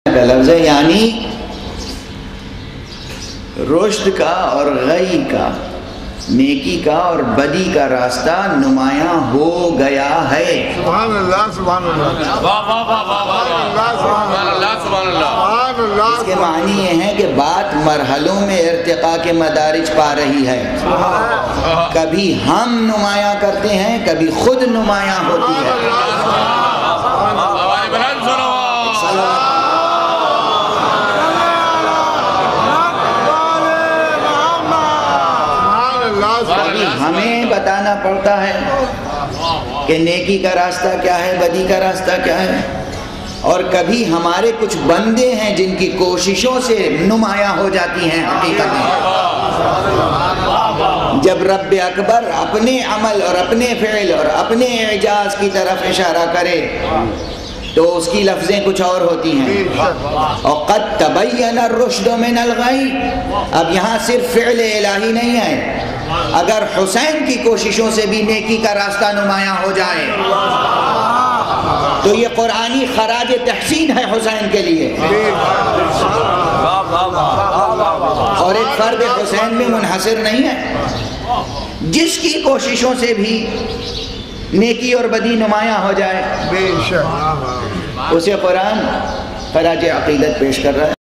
کا لفظ ہے، یعنی رشد کا اور غی کا، نیکی کا اور بدی کا راستہ نمایاں ہو گیا ہے۔ سبحان اللہ، سبحان اللہ، سبحان اللہ، سبحان اللہ۔ اس کے معنی یہ ہے کہ بات مرحلوں میں ارتقاء کے مدارج پا رہی ہے، کبھی ہم نمایاں کرتے ہیں، کبھی خود نمایاں ہوتی ہے۔ کبھی ہمیں بتانا پڑتا ہے کہ نیکی کا راستہ کیا ہے، بدی کا راستہ کیا ہے، اور کبھی ہمارے کچھ بندے ہیں جن کی کوششوں سے نمایاں ہو جاتی ہیں حقیقت میں۔ جب رب اکبر اپنے عمل اور اپنے فعل اور اپنے اعجاز کی طرف اشارہ کرے تو اس کی لفظیں کچھ اور ہوتی ہیں۔ وَقَدْ تَبَيَّنَ الرُّشْدُ مِنَ الْغَيِّ، اب یہاں صرف فعل الہی نہیں ہے، اگر حسین کی کوششوں سے بھی نیکی کا راستہ نمایاں ہو جائے تو یہ قرآنی خراج تحسین ہے حسین کے لیے، اور ایک فرد حسین میں منحصر نہیں ہے، جس کی کوششوں سے بھی نیکی اور بدی نمایاں ہو جائے اسے قرآن خراج عقیدت پیش کر رہا ہے۔